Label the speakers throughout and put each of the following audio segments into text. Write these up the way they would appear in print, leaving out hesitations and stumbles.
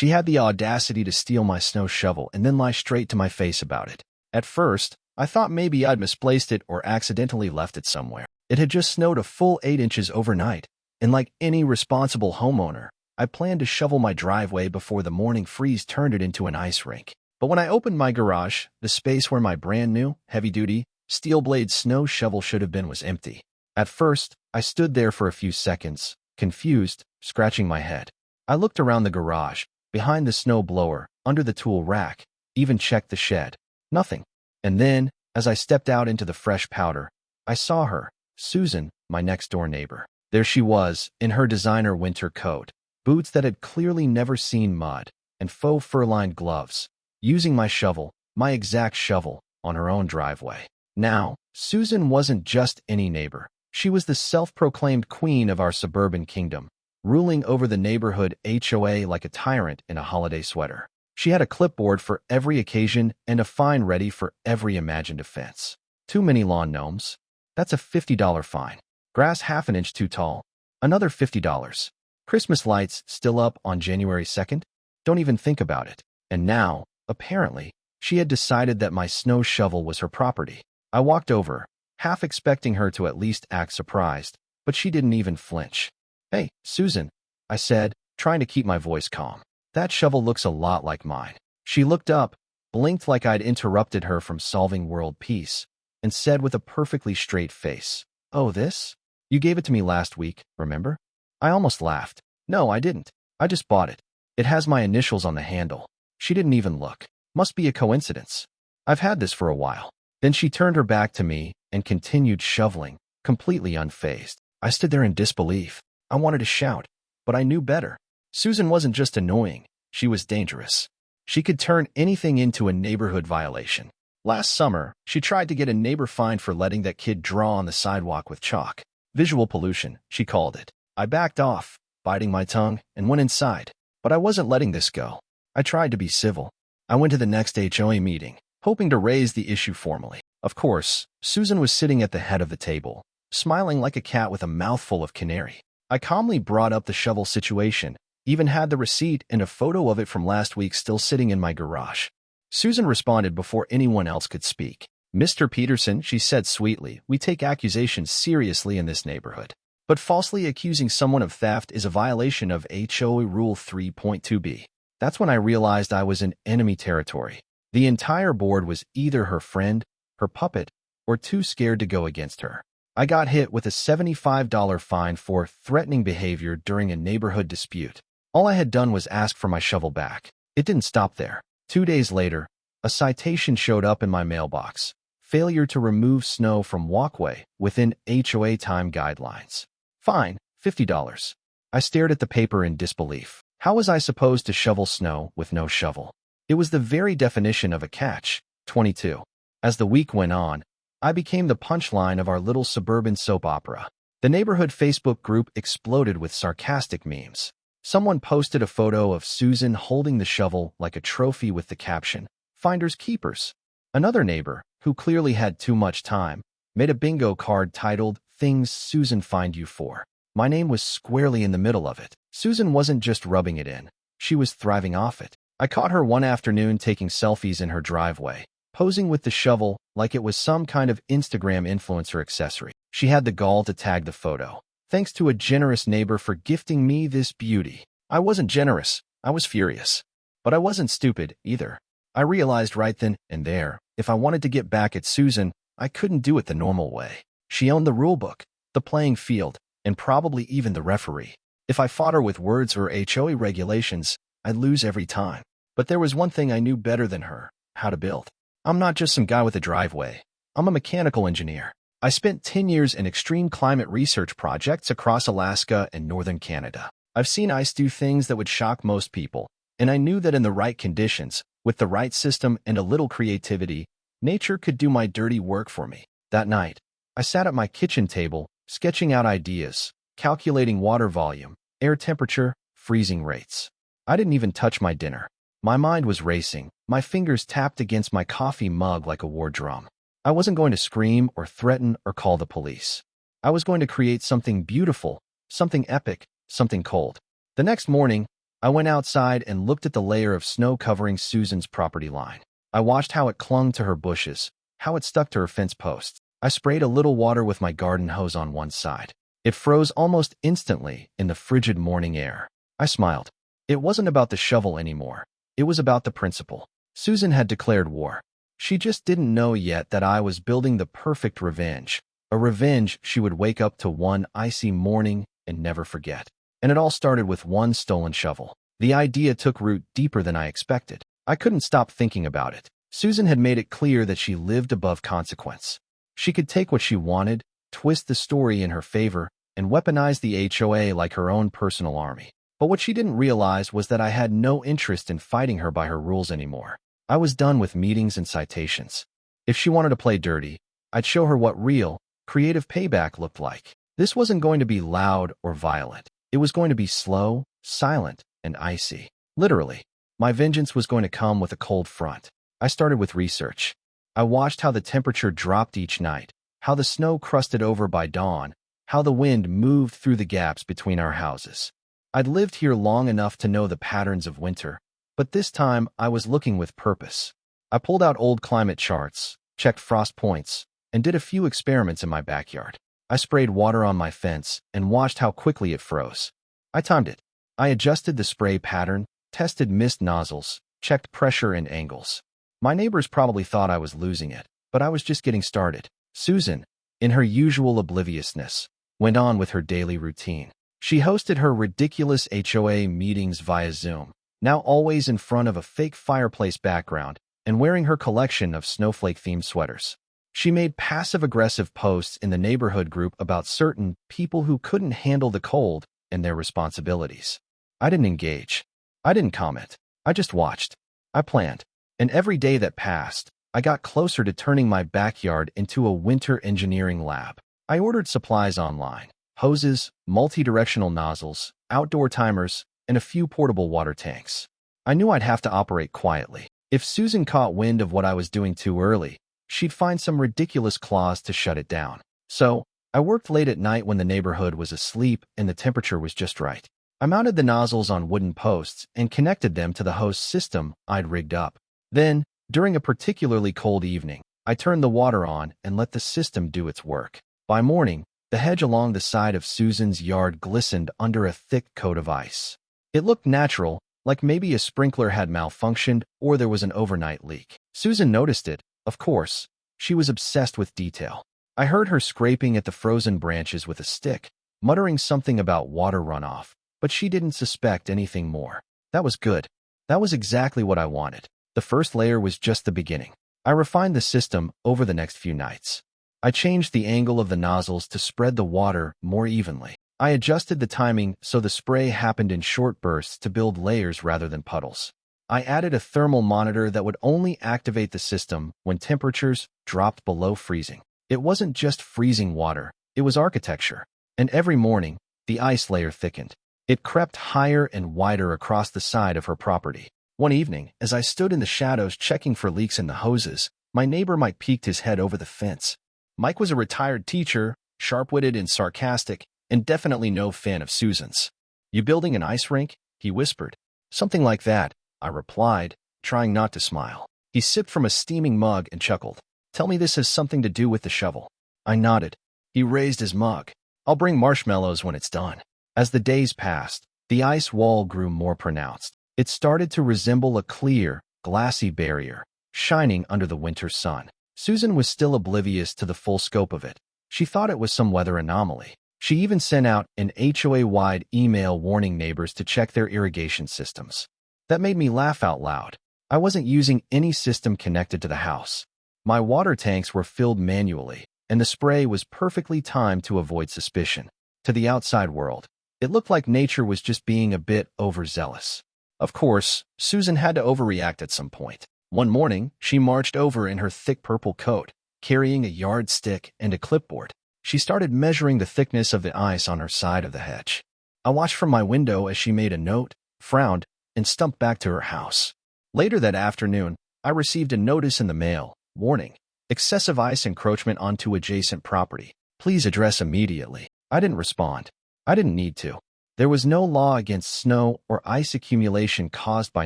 Speaker 1: She had the audacity to steal my snow shovel and then lie straight to my face about it. At first, I thought maybe I'd misplaced it or accidentally left it somewhere. It had just snowed a full 8 inches overnight, and like any responsible homeowner, I planned to shovel my driveway before the morning freeze turned it into an ice rink. But when I opened my garage, the space where my brand new, heavy-duty, steel blade snow shovel should have been was empty. At first, I stood there for a few seconds, confused, scratching my head. I looked around the garage, behind the snow blower, under the tool rack, even checked the shed. Nothing. And then, as I stepped out into the fresh powder, I saw her, Susan, my next-door neighbor. There she was, in her designer winter coat, boots that had clearly never seen mud, and faux fur-lined gloves, using my shovel, my exact shovel, on her own driveway. Now, Susan wasn't just any neighbor. She was the self-proclaimed queen of our suburban kingdom, ruling over the neighborhood HOA like a tyrant in a holiday sweater. She had a clipboard for every occasion and a fine ready for every imagined offense. Too many lawn gnomes? That's a $50 fine. Grass half an inch too tall? Another $50. Christmas lights still up on January 2nd? Don't even think about it. And now, apparently, she had decided that my snow shovel was her property. I walked over, half expecting her to at least act surprised, but she didn't even flinch. "Hey, Susan," I said, trying to keep my voice calm. "That shovel looks a lot like mine." She looked up, blinked like I'd interrupted her from solving world peace, and said with a perfectly straight face, "Oh, this? You gave it to me last week, remember?" I almost laughed. "No, I didn't. I just bought it. It has my initials on the handle." She didn't even look. Must be a coincidence. "I've had this for a while." Then she turned her back to me and continued shoveling, completely unfazed. I stood there in disbelief. I wanted to shout, but I knew better. Susan wasn't just annoying, she was dangerous. She could turn anything into a neighborhood violation. Last summer, she tried to get a neighbor fined for letting that kid draw on the sidewalk with chalk. Visual pollution, she called it. I backed off, biting my tongue, and went inside. But I wasn't letting this go. I tried to be civil. I went to the next HOA meeting, hoping to raise the issue formally. Of course, Susan was sitting at the head of the table, smiling like a cat with a mouthful of canary. I calmly brought up the shovel situation, even had the receipt and a photo of it from last week still sitting in my garage. Susan responded before anyone else could speak. "Mr. Peterson," she said sweetly, "we take accusations seriously in this neighborhood. But falsely accusing someone of theft is a violation of HOA Rule 3.2b. That's when I realized I was in enemy territory. The entire board was either her friend, her puppet, or too scared to go against her. I got hit with a $75 fine for threatening behavior during a neighborhood dispute. All I had done was ask for my shovel back. It didn't stop there. 2 days later, a citation showed up in my mailbox. Failure to remove snow from walkway within HOA time guidelines. Fine, $50. I stared at the paper in disbelief. How was I supposed to shovel snow with no shovel? It was the very definition of a catch. 22. As the week went on, I became the punchline of our little suburban soap opera. The neighborhood Facebook group exploded with sarcastic memes. Someone posted a photo of Susan holding the shovel like a trophy with the caption, "Finders keepers." Another neighbor, who clearly had too much time, made a bingo card titled, "Things Susan Find You For." My name was squarely in the middle of it. Susan wasn't just rubbing it in. She was thriving off it. I caught her one afternoon taking selfies in her driveway, posing with the shovel like it was some kind of Instagram influencer accessory. She had the gall to tag the photo. "Thanks to a generous neighbor for gifting me this beauty." I wasn't generous. I was furious. But I wasn't stupid, either. I realized right then and there, if I wanted to get back at Susan, I couldn't do it the normal way. She owned the rulebook, the playing field, and probably even the referee. If I fought her with words or HOA regulations, I'd lose every time. But there was one thing I knew better than her: how to build. I'm not just some guy with a driveway. I'm a mechanical engineer. I spent 10 years in extreme climate research projects across Alaska and northern Canada. I've seen ice do things that would shock most people, and I knew that in the right conditions, with the right system and a little creativity, nature could do my dirty work for me. That night, I sat at my kitchen table, sketching out ideas, calculating water volume, air temperature, freezing rates. I didn't even touch my dinner. My mind was racing. My fingers tapped against my coffee mug like a war drum. I wasn't going to scream or threaten or call the police. I was going to create something beautiful, something epic, something cold. The next morning, I went outside and looked at the layer of snow covering Susan's property line. I watched how it clung to her bushes, how it stuck to her fence posts. I sprayed a little water with my garden hose on one side. It froze almost instantly in the frigid morning air. I smiled. It wasn't about the shovel anymore. It was about the principle. Susan had declared war. She just didn't know yet that I was building the perfect revenge. A revenge she would wake up to one icy morning and never forget. And it all started with one stolen shovel. The idea took root deeper than I expected. I couldn't stop thinking about it. Susan had made it clear that she lived above consequence. She could take what she wanted, twist the story in her favor, and weaponize the HOA like her own personal army. But what she didn't realize was that I had no interest in fighting her by her rules anymore. I was done with meetings and citations. If she wanted to play dirty, I'd show her what real, creative payback looked like. This wasn't going to be loud or violent. It was going to be slow, silent, and icy. Literally, my vengeance was going to come with a cold front. I started with research. I watched how the temperature dropped each night, how the snow crusted over by dawn, how the wind moved through the gaps between our houses. I'd lived here long enough to know the patterns of winter, but this time I was looking with purpose. I pulled out old climate charts, checked frost points, and did a few experiments in my backyard. I sprayed water on my fence and watched how quickly it froze. I timed it. I adjusted the spray pattern, tested mist nozzles, checked pressure and angles. My neighbors probably thought I was losing it, but I was just getting started. Susan, in her usual obliviousness, went on with her daily routine. She hosted her ridiculous HOA meetings via Zoom, now always in front of a fake fireplace background and wearing her collection of snowflake-themed sweaters. She made passive-aggressive posts in the neighborhood group about certain people who couldn't handle the cold and their responsibilities. I didn't engage. I didn't comment. I just watched. I planned. And every day that passed, I got closer to turning my backyard into a winter engineering lab. I ordered supplies online: hoses, multi-directional nozzles, outdoor timers, and a few portable water tanks. I knew I'd have to operate quietly. If Susan caught wind of what I was doing too early, she'd find some ridiculous clause to shut it down. So, I worked late at night when the neighborhood was asleep and the temperature was just right. I mounted the nozzles on wooden posts and connected them to the hose system I'd rigged up. Then, during a particularly cold evening, I turned the water on and let the system do its work. By morning, the hedge along the side of Susan's yard glistened under a thick coat of ice. It looked natural, like maybe a sprinkler had malfunctioned or there was an overnight leak. Susan noticed it, of course. She was obsessed with detail. I heard her scraping at the frozen branches with a stick, muttering something about water runoff, but she didn't suspect anything more. That was good. That was exactly what I wanted. The first layer was just the beginning. I refined the system over the next few nights. I changed the angle of the nozzles to spread the water more evenly. I adjusted the timing so the spray happened in short bursts to build layers rather than puddles. I added a thermal monitor that would only activate the system when temperatures dropped below freezing. It wasn't just freezing water, it was architecture. And every morning, the ice layer thickened. It crept higher and wider across the side of her property. One evening, as I stood in the shadows checking for leaks in the hoses, my neighbor Mike peeked his head over the fence. Mike was a retired teacher, sharp-witted and sarcastic, and definitely no fan of Susan's. "You building an ice rink?" he whispered. "Something like that," I replied, trying not to smile. He sipped from a steaming mug and chuckled. "Tell me this has something to do with the shovel." I nodded. He raised his mug. "I'll bring marshmallows when it's done." As the days passed, the ice wall grew more pronounced. It started to resemble a clear, glassy barrier, shining under the winter sun. Susan was still oblivious to the full scope of it. She thought it was some weather anomaly. She even sent out an HOA-wide email warning neighbors to check their irrigation systems. That made me laugh out loud. I wasn't using any system connected to the house. My water tanks were filled manually, and the spray was perfectly timed to avoid suspicion. To the outside world, it looked like nature was just being a bit overzealous. Of course, Susan had to overreact at some point. One morning, she marched over in her thick purple coat, carrying a yardstick and a clipboard. She started measuring the thickness of the ice on her side of the hedge. I watched from my window as she made a note, frowned, and stumped back to her house. Later that afternoon, I received a notice in the mail. Warning: excessive ice encroachment onto adjacent property. Please address immediately. I didn't respond. I didn't need to. There was no law against snow or ice accumulation caused by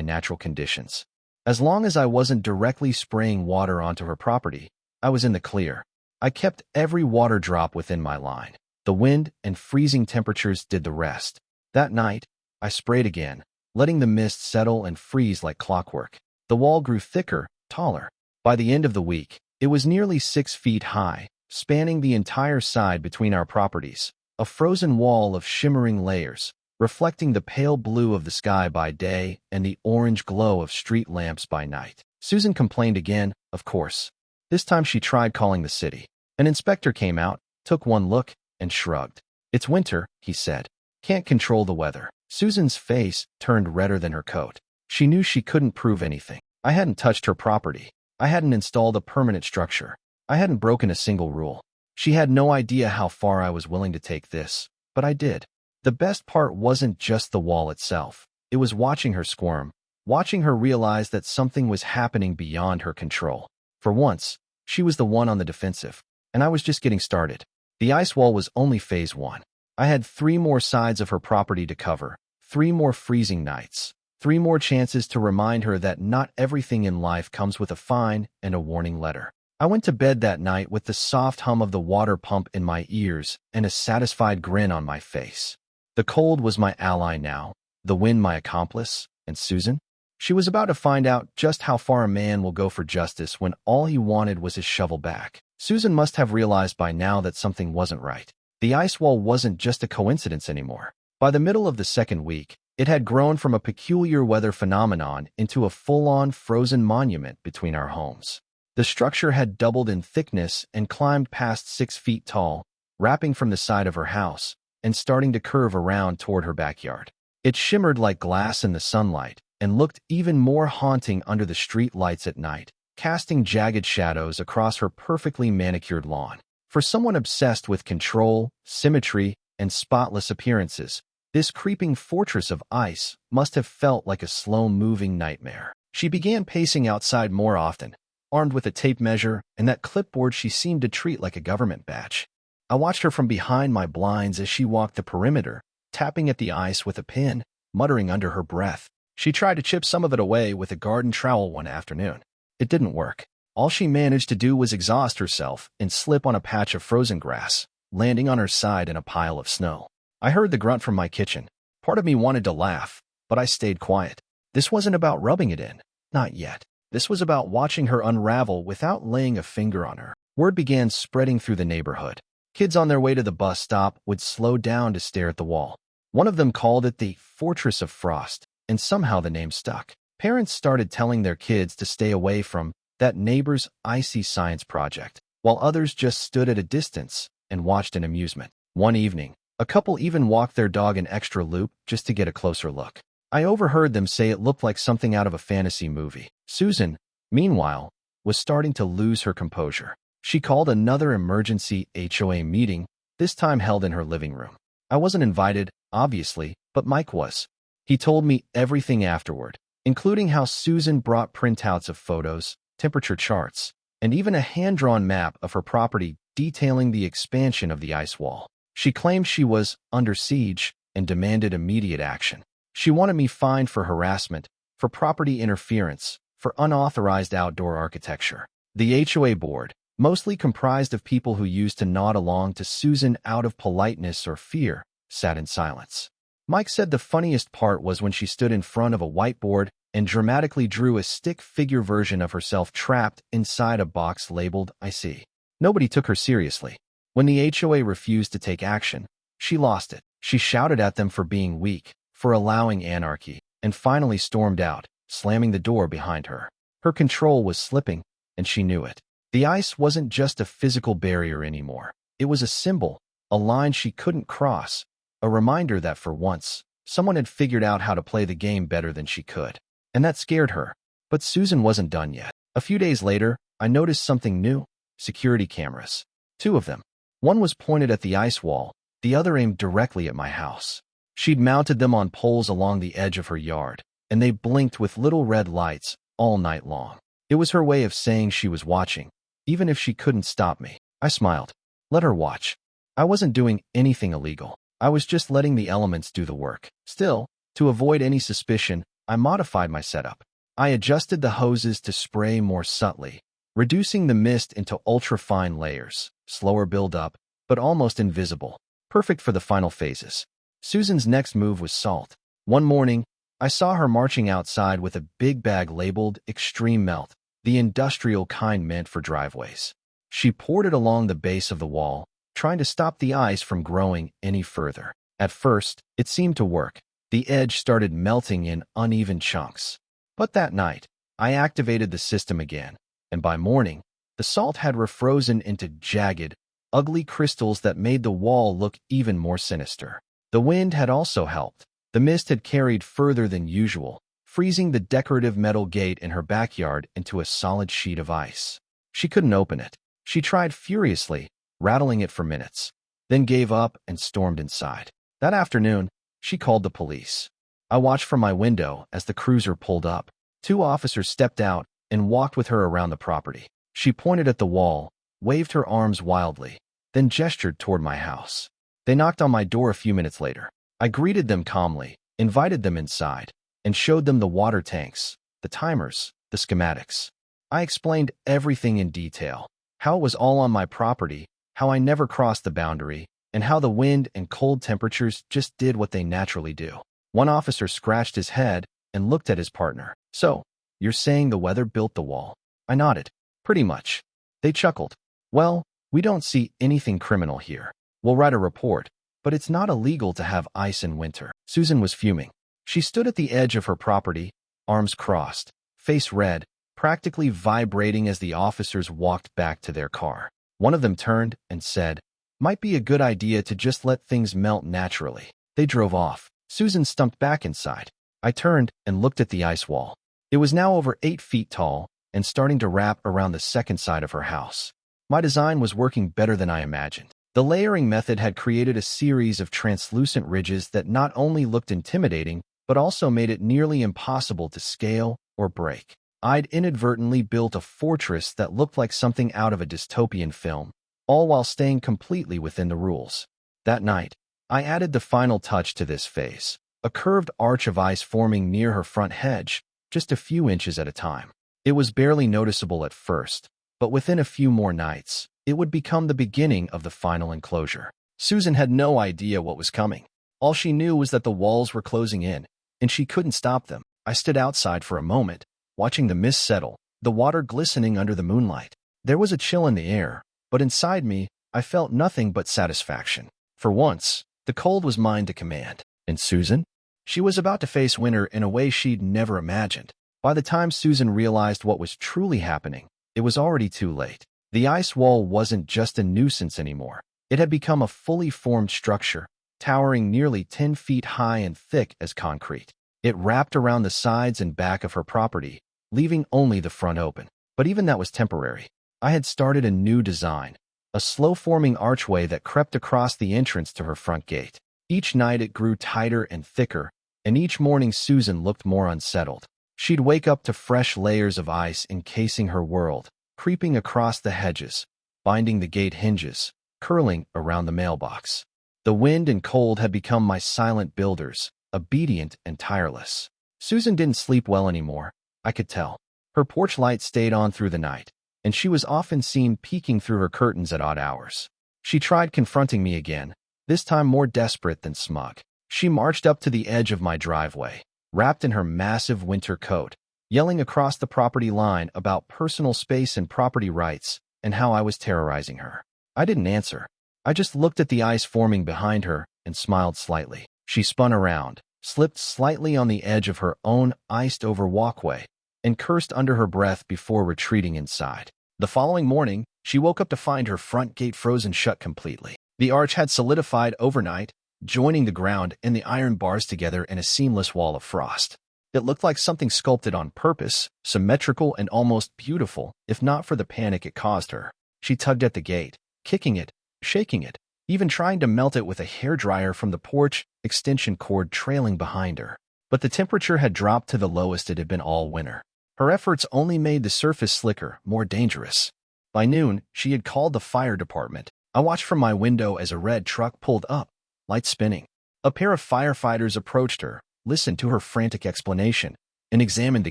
Speaker 1: natural conditions. As long as I wasn't directly spraying water onto her property, I was in the clear. I kept every water drop within my line. The wind and freezing temperatures did the rest. That night, I sprayed again, letting the mist settle and freeze like clockwork. The wall grew thicker, taller. By the end of the week, it was nearly 6 feet high, spanning the entire side between our properties, a frozen wall of shimmering layers, reflecting the pale blue of the sky by day and the orange glow of street lamps by night. Susan complained again, of course. This time she tried calling the city. An inspector came out, took one look, and shrugged. "It's winter," he said. "Can't control the weather." Susan's face turned redder than her coat. She knew she couldn't prove anything. I hadn't touched her property. I hadn't installed a permanent structure. I hadn't broken a single rule. She had no idea how far I was willing to take this, but I did. The best part wasn't just the wall itself. It was watching her squirm, watching her realize that something was happening beyond her control. For once, she was the one on the defensive, and I was just getting started. The ice wall was only phase 1. I had 3 more sides of her property to cover, 3 more freezing nights, 3 more chances to remind her that not everything in life comes with a fine and a warning letter. I went to bed that night with the soft hum of the water pump in my ears and a satisfied grin on my face. The cold was my ally now, the wind my accomplice, and Susan? She was about to find out just how far a man will go for justice when all he wanted was his shovel back. Susan must have realized by now that something wasn't right. The ice wall wasn't just a coincidence anymore. By the middle of the second week, it had grown from a peculiar weather phenomenon into a full-on frozen monument between our homes. The structure had doubled in thickness and climbed past 6 feet tall, wrapping from the side of her house and starting to curve around toward her backyard. It shimmered like glass in the sunlight and looked even more haunting under the street lights at night, casting jagged shadows across her perfectly manicured lawn. For someone obsessed with control, symmetry, and spotless appearances, this creeping fortress of ice must have felt like a slow-moving nightmare. She began pacing outside more often, armed with a tape measure and that clipboard she seemed to treat like a government badge. I watched her from behind my blinds as she walked the perimeter, tapping at the ice with a pin, muttering under her breath. She tried to chip some of it away with a garden trowel one afternoon. It didn't work. All she managed to do was exhaust herself and slip on a patch of frozen grass, landing on her side in a pile of snow. I heard the grunt from my kitchen. Part of me wanted to laugh, but I stayed quiet. This wasn't about rubbing it in. Not yet. This was about watching her unravel without laying a finger on her. Word began spreading through the neighborhood. Kids on their way to the bus stop would slow down to stare at the wall. One of them called it the Fortress of Frost, and somehow the name stuck. Parents started telling their kids to stay away from that neighbor's icy science project, while others just stood at a distance and watched in amusement. One evening, a couple even walked their dog an extra loop just to get a closer look. I overheard them say it looked like something out of a fantasy movie. Susan, meanwhile, was starting to lose her composure. She called another emergency HOA meeting, this time held in her living room. I wasn't invited, obviously, but Mike was. He told me everything afterward, including how Susan brought printouts of photos, temperature charts, and even a hand-drawn map of her property detailing the expansion of the ice wall. She claimed she was under siege and demanded immediate action. She wanted me fined for harassment, for property interference, for unauthorized outdoor architecture. The HOA board, mostly comprised of people who used to nod along to Susan out of politeness or fear, sat in silence. Mike said the funniest part was when she stood in front of a whiteboard and dramatically drew a stick figure version of herself trapped inside a box labeled "I see." Nobody took her seriously. When the HOA refused to take action, she lost it. She shouted at them for being weak, for allowing anarchy, and finally stormed out, slamming the door behind her. Her control was slipping, and she knew it. The ice wasn't just a physical barrier anymore. It was a symbol, a line she couldn't cross, a reminder that for once, someone had figured out how to play the game better than she could. And that scared her. But Susan wasn't done yet. A few days later, I noticed something new: security cameras. 2 of them. One was pointed at the ice wall, the other aimed directly at my house. She'd mounted them on poles along the edge of her yard, and they blinked with little red lights all night long. It was her way of saying she was watching, even if she couldn't stop me. I smiled. Let her watch. I wasn't doing anything illegal. I was just letting the elements do the work. Still, to avoid any suspicion, I modified my setup. I adjusted the hoses to spray more subtly, reducing the mist into ultra-fine layers, slower build-up, but almost invisible, perfect for the final phases. Susan's next move was salt. One morning, I saw her marching outside with a big bag labeled Extreme Melt, the industrial kind meant for driveways. She poured it along the base of the wall, trying to stop the ice from growing any further. At first, it seemed to work. The edge started melting in uneven chunks. But that night, I activated the system again, and by morning, the salt had refrozen into jagged, ugly crystals that made the wall look even more sinister. The wind had also helped. The mist had carried further than usual, freezing the decorative metal gate in her backyard into a solid sheet of ice. She couldn't open it. She tried furiously, rattling it for minutes, then gave up and stormed inside. That afternoon, she called the police. I watched from my window as the cruiser pulled up. 2 officers stepped out and walked with her around the property. She pointed at the wall, waved her arms wildly, then gestured toward my house. They knocked on my door a few minutes later. I greeted them calmly, invited them inside, and showed them the water tanks, the timers, the schematics. I explained everything in detail, how it was all on my property, how I never crossed the boundary, and how the wind and cold temperatures just did what they naturally do. One officer scratched his head and looked at his partner. "So, you're saying the weather built the wall?" I nodded. "Pretty much." They chuckled. "Well, we don't see anything criminal here. We'll write a report, but it's not illegal to have ice in winter." Susan was fuming. She stood at the edge of her property, arms crossed, face red, practically vibrating as the officers walked back to their car. One of them turned and said, "Might be a good idea to just let things melt naturally." They drove off. Susan stumped back inside. I turned and looked at the ice wall. It was now over 8 feet tall and starting to wrap around the second side of her house. My design was working better than I imagined. The layering method had created a series of translucent ridges that not only looked intimidating, but also made it nearly impossible to scale or break. I'd inadvertently built a fortress that looked like something out of a dystopian film, all while staying completely within the rules. That night, I added the final touch to this phase, a curved arch of ice forming near her front hedge, just a few inches at a time. It was barely noticeable at first, but within a few more nights, it would become the beginning of the final enclosure. Susan had no idea what was coming. All she knew was that the walls were closing in, and she couldn't stop them. I stood outside for a moment, watching the mist settle, the water glistening under the moonlight. There was a chill in the air, but inside me, I felt nothing but satisfaction. For once, the cold was mine to command. And Susan? She was about to face winter in a way she'd never imagined. By the time Susan realized what was truly happening, it was already too late. The ice wall wasn't just a nuisance anymore. It had become a fully formed structure, towering nearly 10 feet high and thick as concrete. It wrapped around the sides and back of her property, leaving only the front open. But even that was temporary. I had started a new design, a slow-forming archway that crept across the entrance to her front gate. Each night it grew tighter and thicker, and each morning Susan looked more unsettled. She'd wake up to fresh layers of ice encasing her world, creeping across the hedges, binding the gate hinges, curling around the mailbox. The wind and cold had become my silent builders, obedient and tireless. Susan didn't sleep well anymore, I could tell. Her porch light stayed on through the night, and she was often seen peeking through her curtains at odd hours. She tried confronting me again, this time more desperate than smug. She marched up to the edge of my driveway, wrapped in her massive winter coat, yelling across the property line about personal space and property rights and how I was terrorizing her. I didn't answer. I just looked at the ice forming behind her and smiled slightly. She spun around, slipped slightly on the edge of her own iced-over walkway, and cursed under her breath before retreating inside. The following morning, she woke up to find her front gate frozen shut completely. The arch had solidified overnight, joining the ground and the iron bars together in a seamless wall of frost. It looked like something sculpted on purpose, symmetrical and almost beautiful, if not for the panic it caused her. She tugged at the gate, kicking it, shaking it, even trying to melt it with a hairdryer from the porch extension cord trailing behind her. But the temperature had dropped to the lowest it had been all winter. Her efforts only made the surface slicker, more dangerous. By noon, she had called the fire department. I watched from my window as a red truck pulled up, lights spinning. A pair of firefighters approached her, listened to her frantic explanation, and examined the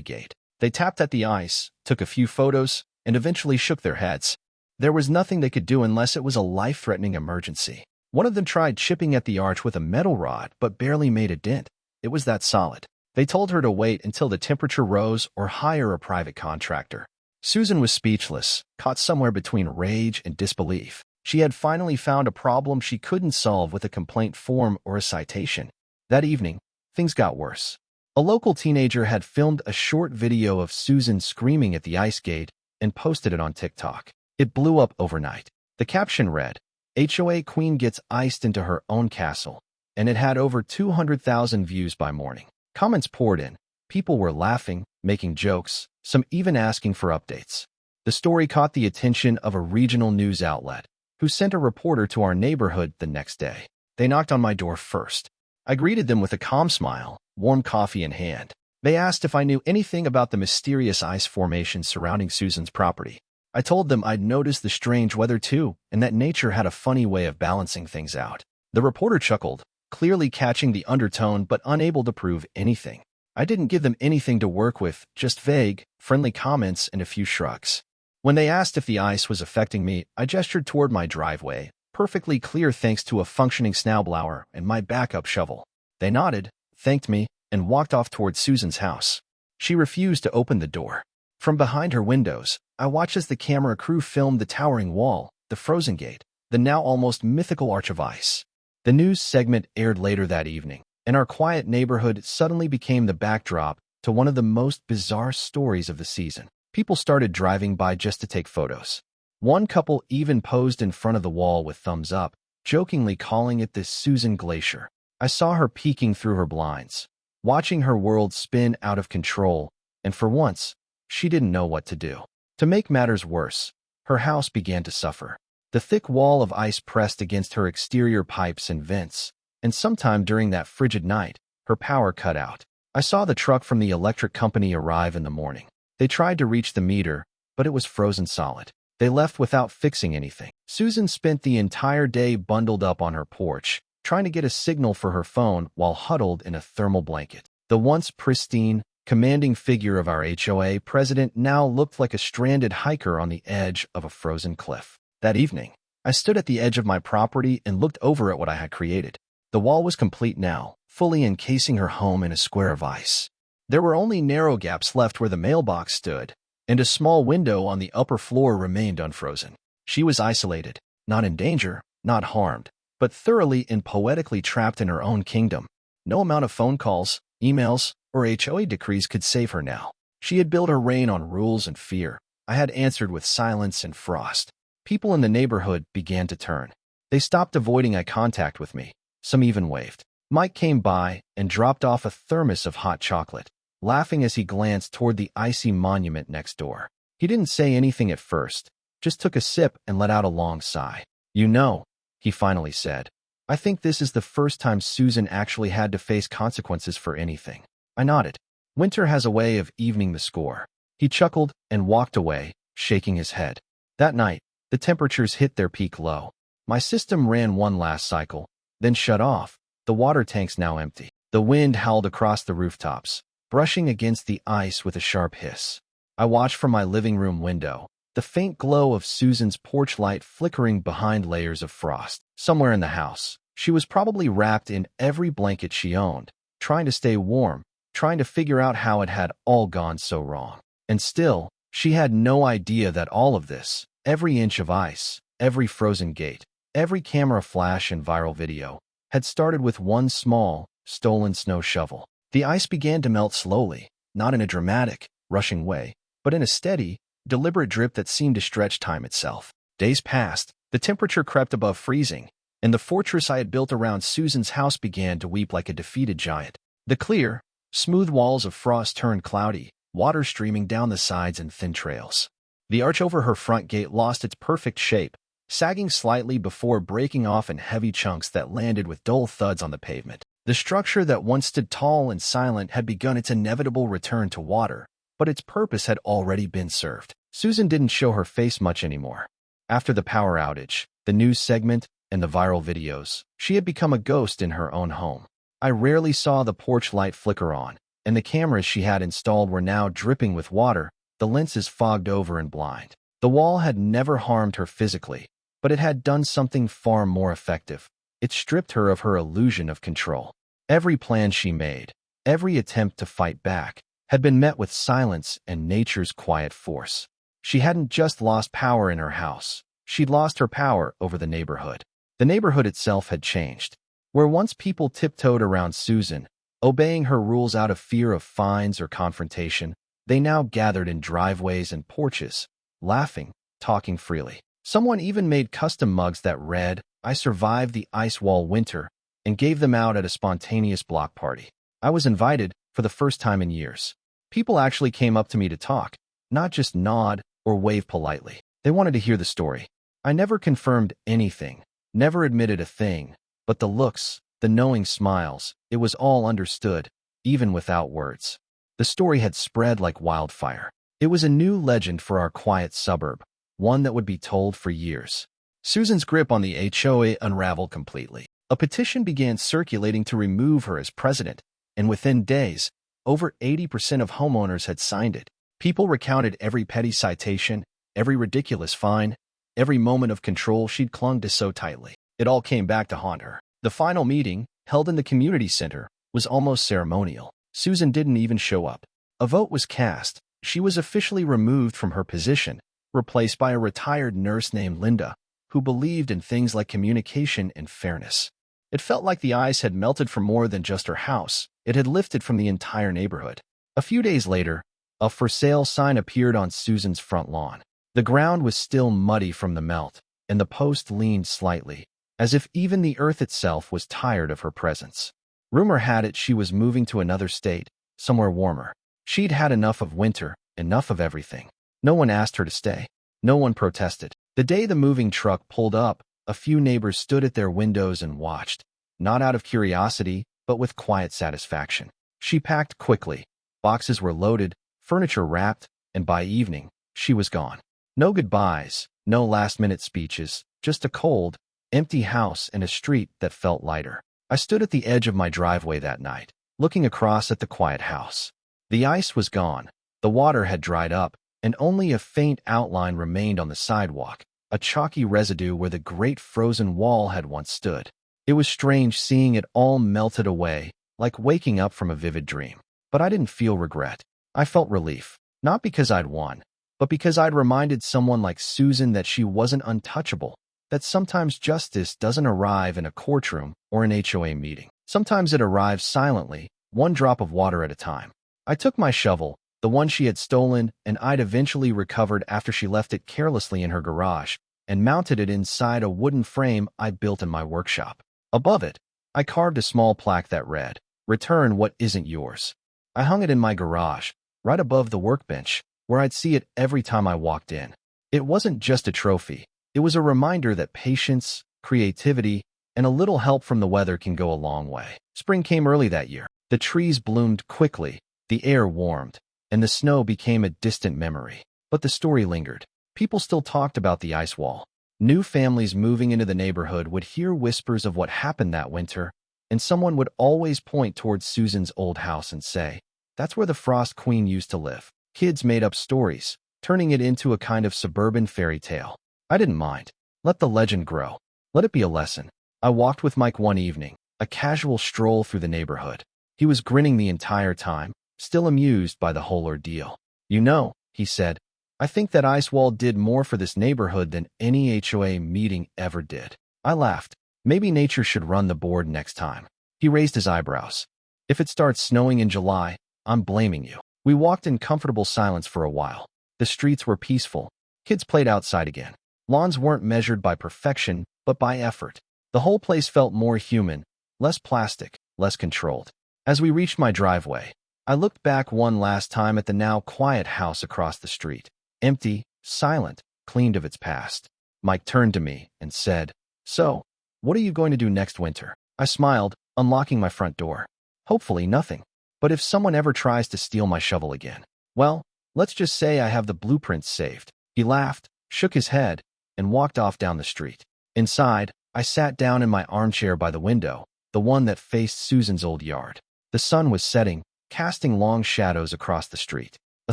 Speaker 1: gate. They tapped at the ice, took a few photos, and eventually shook their heads. There was nothing they could do unless it was a life-threatening emergency. One of them tried chipping at the arch with a metal rod but barely made a dent. It was that solid. They told her to wait until the temperature rose or hire a private contractor. Susan was speechless, caught somewhere between rage and disbelief. She had finally found a problem she couldn't solve with a complaint form or a citation. That evening, things got worse. A local teenager had filmed a short video of Susan screaming at the ice gate and posted it on TikTok. It blew up overnight. The caption read, "HOA Queen gets iced into her own castle," and it had over 200,000 views by morning. Comments poured in. People were laughing, making jokes, some even asking for updates. The story caught the attention of a regional news outlet, who sent a reporter to our neighborhood the next day. They knocked on my door first. I greeted them with a calm smile, warm coffee in hand. They asked if I knew anything about the mysterious ice formation surrounding Susan's property. I told them I'd noticed the strange weather too, and that nature had a funny way of balancing things out. The reporter chuckled, clearly catching the undertone but unable to prove anything. I didn't give them anything to work with, just vague, friendly comments and a few shrugs. When they asked if the ice was affecting me, I gestured toward my driveway, perfectly clear thanks to a functioning snowblower and my backup shovel. They nodded, thanked me, and walked off toward Susan's house. She refused to open the door. From behind her windows, I watched as the camera crew filmed the towering wall, the frozen gate, the now almost mythical arch of ice. The news segment aired later that evening, and our quiet neighborhood suddenly became the backdrop to one of the most bizarre stories of the season. People started driving by just to take photos. One couple even posed in front of the wall with thumbs up, jokingly calling it the Susan Glacier. I saw her peeking through her blinds, watching her world spin out of control, and for once, she didn't know what to do. To make matters worse, her house began to suffer. The thick wall of ice pressed against her exterior pipes and vents, and sometime during that frigid night, her power cut out. I saw the truck from the electric company arrive in the morning. They tried to reach the meter, but it was frozen solid. They left without fixing anything. Susan spent the entire day bundled up on her porch, trying to get a signal for her phone while huddled in a thermal blanket. The once pristine, commanding figure of our HOA president now looked like a stranded hiker on the edge of a frozen cliff. That evening, I stood at the edge of my property and looked over at what I had created. The wall was complete now, fully encasing her home in a square of ice. There were only narrow gaps left where the mailbox stood, and a small window on the upper floor remained unfrozen. She was isolated, not in danger, not harmed, but thoroughly and poetically trapped in her own kingdom. No amount of phone calls, emails, or HOA decrees could save her now. She had built her reign on rules and fear. I had answered with silence and frost. People in the neighborhood began to turn. They stopped avoiding eye contact with me. Some even waved. Mike came by and dropped off a thermos of hot chocolate, laughing as he glanced toward the icy monument next door. He didn't say anything at first, just took a sip and let out a long sigh. "You know," he finally said, "I think this is the first time Susan actually had to face consequences for anything." I nodded. Winter has a way of evening the score. He chuckled and walked away, shaking his head. That night, the temperatures hit their peak low. My system ran one last cycle, then shut off, the water tanks now empty. The wind howled across the rooftops, brushing against the ice with a sharp hiss. I watched from my living room window, the faint glow of Susan's porch light flickering behind layers of frost. Somewhere in the house, she was probably wrapped in every blanket she owned, trying to stay warm, trying to figure out how it had all gone so wrong. And still, she had no idea that all of this, every inch of ice, every frozen gate, every camera flash and viral video, had started with one small, stolen snow shovel. The ice began to melt slowly, not in a dramatic, rushing way, but in a steady, deliberate drip that seemed to stretch time itself. Days passed, the temperature crept above freezing, and the fortress I had built around Susan's house began to weep like a defeated giant. The clear, smooth walls of frost turned cloudy, water streaming down the sides in thin trails. The arch over her front gate lost its perfect shape, sagging slightly before breaking off in heavy chunks that landed with dull thuds on the pavement. The structure that once stood tall and silent had begun its inevitable return to water, but its purpose had already been served. Susan didn't show her face much anymore. After the power outage, the news segment, and the viral videos, she had become a ghost in her own home. I rarely saw the porch light flicker on, and the cameras she had installed were now dripping with water, the lenses fogged over and blind. The wall had never harmed her physically, but it had done something far more effective. It stripped her of her illusion of control. Every plan she made, every attempt to fight back, had been met with silence and nature's quiet force. She hadn't just lost power in her house. She'd lost her power over the neighborhood. The neighborhood itself had changed. Where once people tiptoed around Susan, obeying her rules out of fear of fines or confrontation, they now gathered in driveways and porches, laughing, talking freely. Someone even made custom mugs that read, "I survived the ice wall winter," and gave them out at a spontaneous block party. I was invited for the first time in years. People actually came up to me to talk, not just nod or wave politely. They wanted to hear the story. I never confirmed anything, never admitted a thing, but the looks, the knowing smiles, it was all understood, even without words. The story had spread like wildfire. It was a new legend for our quiet suburb, one that would be told for years. Susan's grip on the HOA unraveled completely. A petition began circulating to remove her as president, and within days, over 80% of homeowners had signed it. People recounted every petty citation, every ridiculous fine, every moment of control she'd clung to so tightly. It all came back to haunt her. The final meeting, held in the community center, was almost ceremonial. Susan didn't even show up. A vote was cast. She was officially removed from her position, replaced by a retired nurse named Linda, who believed in things like communication and fairness. It felt like the ice had melted from more than just her house. It had lifted from the entire neighborhood. A few days later, a for sale sign appeared on Susan's front lawn. The ground was still muddy from the melt, and the post leaned slightly, as if even the earth itself was tired of her presence. Rumor had it she was moving to another state, somewhere warmer. She'd had enough of winter, enough of everything. No one asked her to stay. No one protested. The day the moving truck pulled up, a few neighbors stood at their windows and watched, not out of curiosity, but with quiet satisfaction. She packed quickly. Boxes were loaded, furniture wrapped, and by evening, she was gone. No goodbyes, no last-minute speeches, just a cold, empty house and a street that felt lighter. I stood at the edge of my driveway that night, looking across at the quiet house. The ice was gone, the water had dried up, and only a faint outline remained on the sidewalk, a chalky residue where the great frozen wall had once stood. It was strange seeing it all melted away, like waking up from a vivid dream. But I didn't feel regret. I felt relief, not because I'd won, but because I'd reminded someone like Susan that she wasn't untouchable, that sometimes justice doesn't arrive in a courtroom or an HOA meeting. Sometimes it arrives silently, one drop of water at a time. I took my shovel, the one she had stolen and I'd eventually recovered after she left it carelessly in her garage, and mounted it inside a wooden frame I built in my workshop. Above it, I carved a small plaque that read, "Return what isn't yours." I hung it in my garage, right above the workbench, where I'd see it every time I walked in. It wasn't just a trophy. It was a reminder that patience, creativity, and a little help from the weather can go a long way. Spring came early that year. The trees bloomed quickly, the air warmed, and the snow became a distant memory. But the story lingered. People still talked about the ice wall. New families moving into the neighborhood would hear whispers of what happened that winter, and someone would always point towards Susan's old house and say, "That's where the Frost Queen used to live." Kids made up stories, turning it into a kind of suburban fairy tale. I didn't mind. Let the legend grow. Let it be a lesson. I walked with Mike one evening, a casual stroll through the neighborhood. He was grinning the entire time, still amused by the whole ordeal. "You know," he said, "I think that ice wall did more for this neighborhood than any HOA meeting ever did." I laughed. Maybe nature should run the board next time. He raised his eyebrows. "If it starts snowing in July, I'm blaming you." We walked in comfortable silence for a while. The streets were peaceful. Kids played outside again. Lawns weren't measured by perfection, but by effort. The whole place felt more human, less plastic, less controlled. As we reached my driveway, I looked back one last time at the now quiet house across the street. Empty, silent, cleaned of its past. Mike turned to me and said, "So, what are you going to do next winter?" I smiled, unlocking my front door. "Hopefully nothing. But if someone ever tries to steal my shovel again, well, let's just say I have the blueprints saved." He laughed, shook his head, and walked off down the street. Inside, I sat down in my armchair by the window, the one that faced Susan's old yard. The sun was setting, casting long shadows across the street. A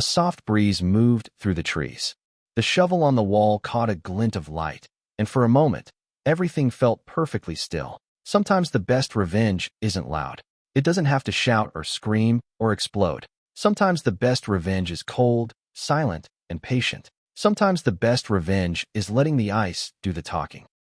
Speaker 1: soft breeze moved through the trees. The shovel on the wall caught a glint of light, and for a moment, everything felt perfectly still. Sometimes the best revenge isn't loud. It doesn't have to shout or scream or explode. Sometimes the best revenge is cold, silent, and patient. Sometimes the best revenge is letting the ice do the talking.